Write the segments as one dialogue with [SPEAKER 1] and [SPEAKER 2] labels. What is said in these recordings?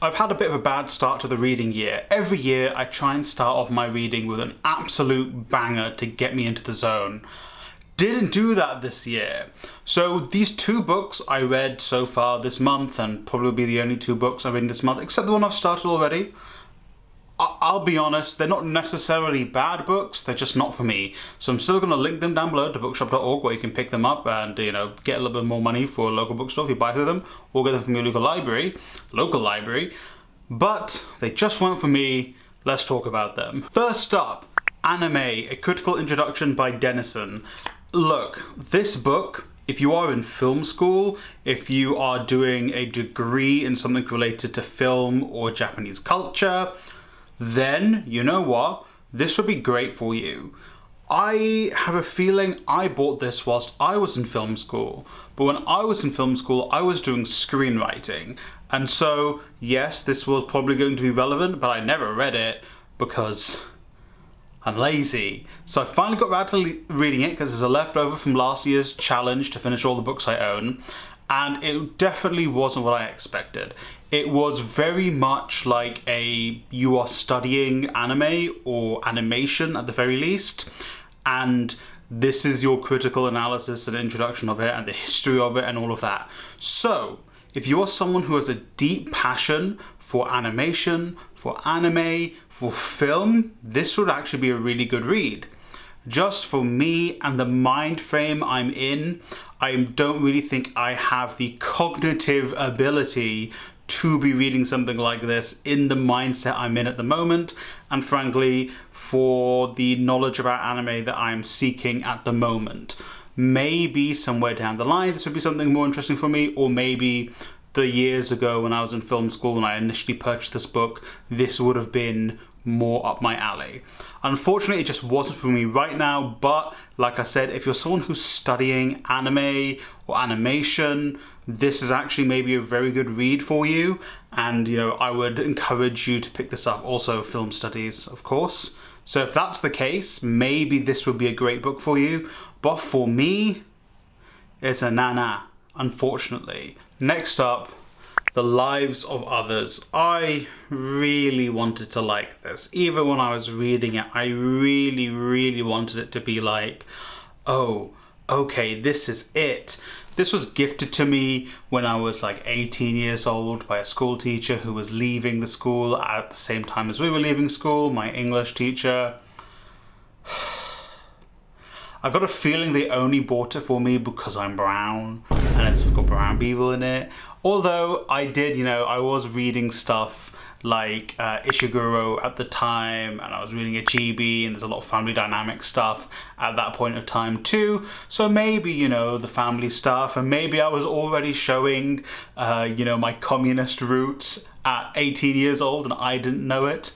[SPEAKER 1] I've had a bit of a bad start to the reading year. Every year I try and start off my reading with an absolute banger to get me into the zone. Didn't do that this year. So these two books I read so far this month, and probably the only two books I've read this month, except the one I've started already. I'll be honest, they're not necessarily bad books, they're just not for me. So I'm still going to link them down below to bookshop.org where you can pick them up and, you know, get a little bit more money for a local bookstore if you buy through them, or get them from your local library. But they just weren't for me. Let's talk about them. First up, Anime, A Critical Introduction by Denison. Look, this book, if you are in film school, if you are doing a degree in something related to film or Japanese culture, then, you know what, this would be great for you. I have a feeling I bought this whilst I was in film school, but when I was in film school, I was doing screenwriting. And so, yes, this was probably going to be relevant, but I never read it because I'm lazy. So I finally got around to reading it because it's a leftover from last year's challenge to finish all the books I own. And it definitely wasn't what I expected. It was very much like you are studying anime or animation at the very least, and this is your critical analysis and introduction of it and the history of it and all of that. So, if you are someone who has a deep passion for animation, for anime, for film, this would actually be a really good read. Just for me and the mind frame I'm in, I don't really think I have the cognitive ability to be reading something like this in the mindset I'm in at the moment, and frankly, for the knowledge about anime that I'm seeking at the moment. Maybe somewhere down the line this would be something more interesting for me, or maybe the years ago when I was in film school when I initially purchased this book, this would have been more up my alley. Unfortunately, it just wasn't for me right now, but like I said, if you're someone who's studying anime or animation, this is actually maybe a very good read for you, and you know, I would encourage you to pick this up. Also film studies, of course. So if that's the case, maybe this would be a great book for you, but for me, it's a na-na, unfortunately. Next up, The Lives of Others. I really wanted to like this. Even when I was reading it, I really wanted it to be like, oh, okay, this is it. This was gifted to me when I was like 18 years old by a school teacher who was leaving the school at the same time as we were leaving school, my English teacher. I got a feeling they only bought it for me because I'm brown and it's got brown people in it. Although I did, you know, I was reading stuff like Ishiguro at the time, and I was reading Achibi, and there's a lot of family dynamic stuff at that point of time too. So maybe, you know, the family stuff, and maybe I was already showing, you know, my communist roots at 18 years old and I didn't know it.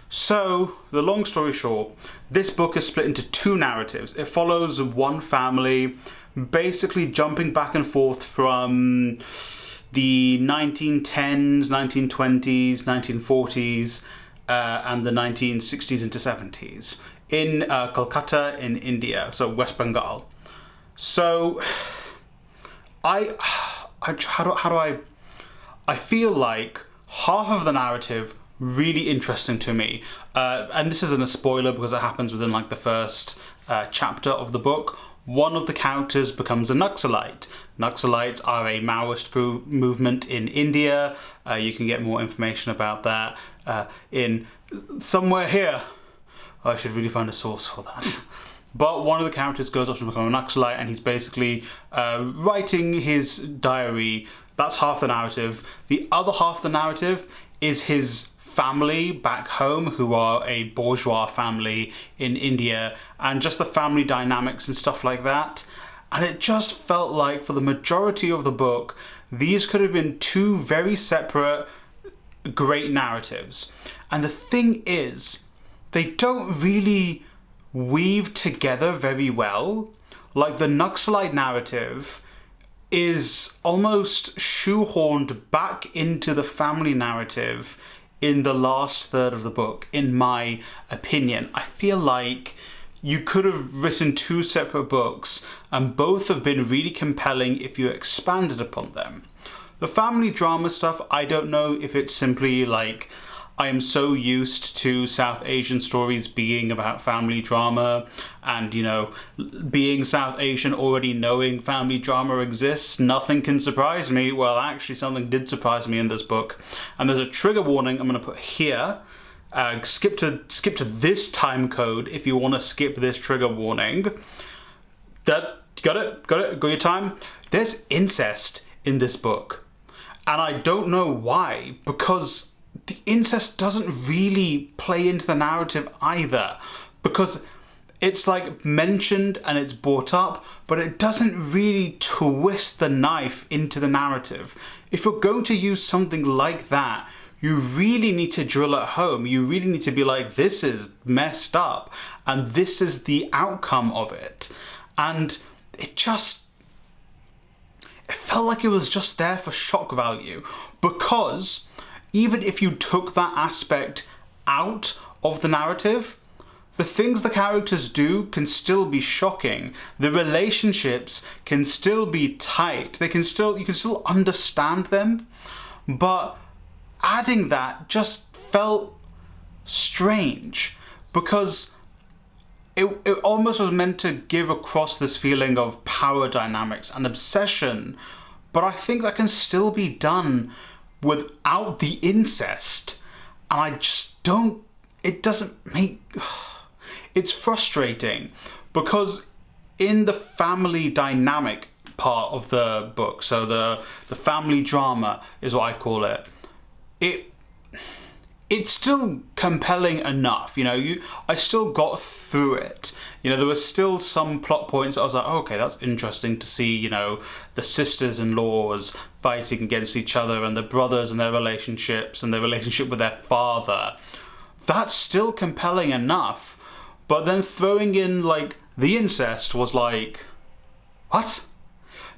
[SPEAKER 1] So, the long story short, this book is split into two narratives. It follows one family, basically jumping back and forth from the 1910s, 1920s, 1940s, and the 1960s into 70s in Kolkata in India, so West Bengal. So, I feel like half of the narrative really interesting to me, and this isn't a spoiler because it happens within like the first chapter of the book. One of the characters becomes a Naxalite. Naxalites are a Maoist group movement in India. You can get more information about that in somewhere here. I should really find a source for that. But one of the characters goes off to become a Naxalite, and he's basically writing his diary. That's half the narrative. The other half of the narrative is his family back home, who are a bourgeois family in India, and just the family dynamics and stuff like that. And it just felt like for the majority of the book, these could have been two very separate, great narratives. And the thing is, they don't really weave together very well. Like the Naxalite narrative is almost shoehorned back into the family narrative in the last third of the book, in my opinion. I feel like you could have written two separate books and both have been really compelling if you expanded upon them. The family drama stuff, I don't know if it's simply like I am so used to South Asian stories being about family drama and, you know, being South Asian, already knowing family drama exists, nothing can surprise me. Well, actually something did surprise me in this book, and there's a trigger warning I'm going to put here. Skip to this time code if you want to skip this trigger warning. Got your time? There's incest in this book, and I don't know why, because the incest doesn't really play into the narrative either, because it's like mentioned and it's brought up, but it doesn't really twist the knife into the narrative. If you're going to use something like that, you really need to drill it home. You really need to be like, this is messed up and this is the outcome of it. And it felt like it was just there for shock value, because even if you took that aspect out of the narrative, the things the characters do can still be shocking. The relationships can still be tight. You can still understand them, but adding that just felt strange, because it almost was meant to give across this feeling of power dynamics and obsession, but I think that can still be done without the incest, and I just don't, it doesn't make, it's frustrating, because in the family dynamic part of the book, so the family drama is what I call it, it's still compelling enough, you know, I still got through it. You know, there was still some plot points I was like, oh, okay, that's interesting to see, you know, the sisters-in-laws fighting against each other and the brothers and their relationships and their relationship with their father. That's still compelling enough. But then throwing in, like, the incest was like, what?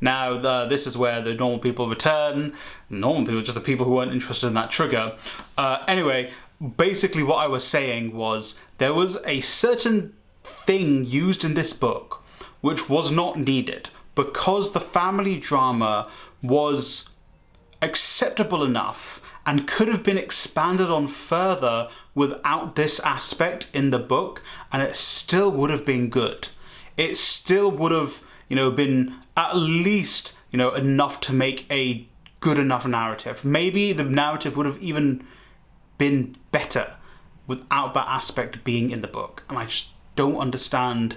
[SPEAKER 1] Now, this is where the normal people return. Normal people, just the people who weren't interested in that trigger. Anyway, basically what I was saying was there was a certain thing used in this book which was not needed, because the family drama was acceptable enough and could have been expanded on further without this aspect in the book, and it still would have been good. It still would have, you know, been at least, you know, enough to make a good enough narrative. Maybe the narrative would have even been better without that aspect being in the book, and I just don't understand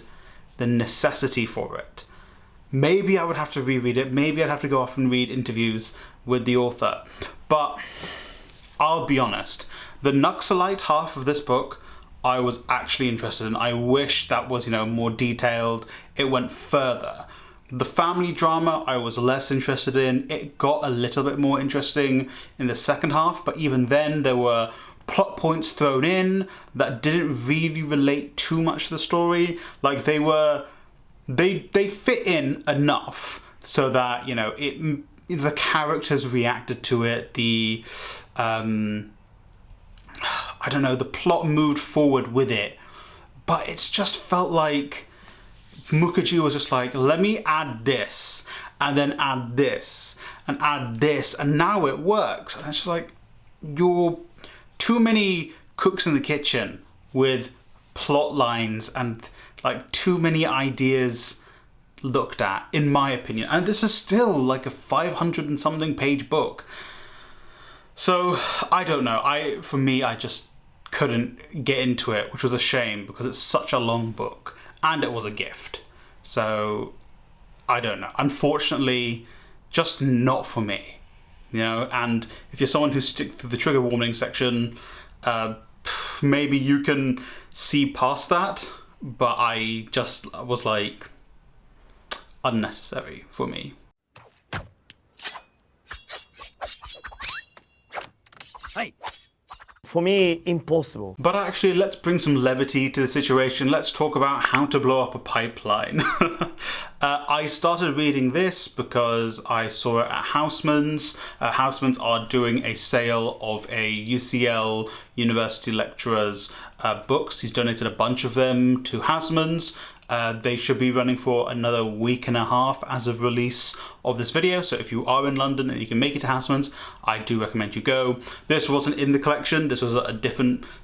[SPEAKER 1] the necessity for it. Maybe I would have to reread it, maybe I'd have to go off and read interviews with the author, but I'll be honest, the Naxalite half of this book I was actually interested in. I wish that was, you know, more detailed, it went further. The family drama I was less interested in. It got a little bit more interesting in the second half, but even then there were plot points thrown in that didn't really relate too much to the story. Like they fit in enough so that, you know, the characters reacted to it, the I don't know, the plot moved forward with it, but it's just felt like Mukherjee was just like, let me add this and then add this and add this, and now it works. And it's just like, you're too many cooks in the kitchen with plot lines and like too many ideas looked at, in my opinion. And this is still like a 500 and something page book. So I don't know, for me I just couldn't get into it, which was a shame because it's such a long book and it was a gift. So I don't know, unfortunately just not for me, you know. And if you're someone who sticks through the trigger warning section, maybe you can see past that, but I just was like, unnecessary for me.
[SPEAKER 2] Hey. For me, impossible.
[SPEAKER 1] But actually, let's bring some levity to the situation. Let's talk about how to blow up a pipeline. I started reading this because I saw it at Houseman's. Houseman's are doing a sale of a UCL university lecturer's books. He's donated a bunch of them to Houseman's. They should be running for another week and a half as of release of this video, so if you are in London and you can make it to Houseman's, I do recommend you go. This wasn't in the collection, this was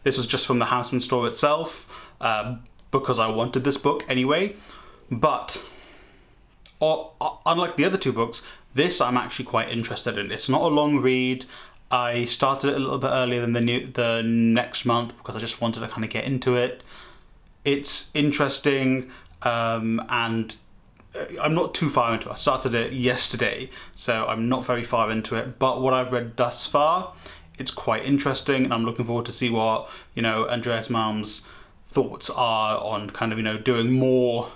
[SPEAKER 1] this was just from the Houseman's store itself, because I wanted this book anyway. But unlike the other two books, this I'm actually quite interested in. It's not a long read. I started it a little bit earlier than the next month because I just wanted to kind of get into it. It's interesting, and I'm not too far into it. I started it yesterday, so I'm not very far into it. But what I've read thus far, it's quite interesting, and I'm looking forward to see what, you know, Andreas Malm's thoughts are on kind of, you know, doing more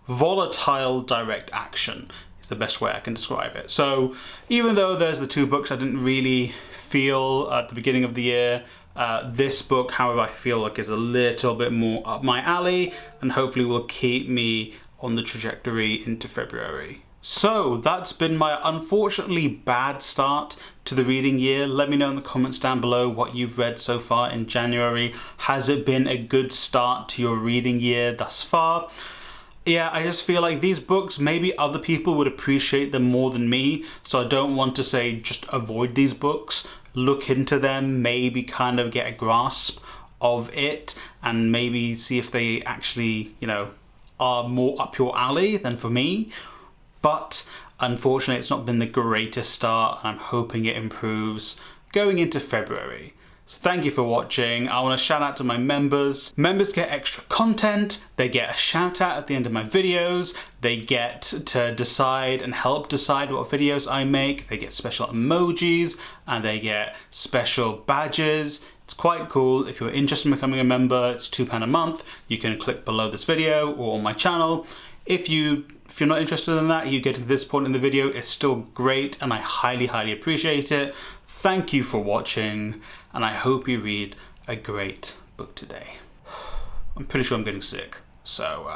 [SPEAKER 1] volatile direct action is the best way I can describe it. So even though there's the two books I didn't really feel at the beginning of the year, this book, however, I feel like is a little bit more up my alley and hopefully will keep me on the trajectory into February. So that's been my unfortunately bad start to the reading year. Let me know in the comments down below what you've read so far in January. Has it been a good start to your reading year thus far? Yeah, I just feel like these books, maybe other people would appreciate them more than me, so I don't want to say just avoid these books. Look into them, maybe kind of get a grasp of it, and maybe see if they actually, you know, are more up your alley than for me. But unfortunately, it's not been the greatest start. I'm hoping it improves going into February. So thank you for watching. I want to shout out to my members. Members get extra content, they get a shout out at the end of my videos, they get to decide and help decide what videos I make, they get special emojis, and they get special badges. It's quite cool. If you're interested in becoming a member, it's £2 a month. You can click below this video or on my channel. If you're not interested in that, you get to this point in the video, it's still great and I highly appreciate it. Thank you for watching, and I hope you read a great book today. I'm pretty sure I'm getting sick, so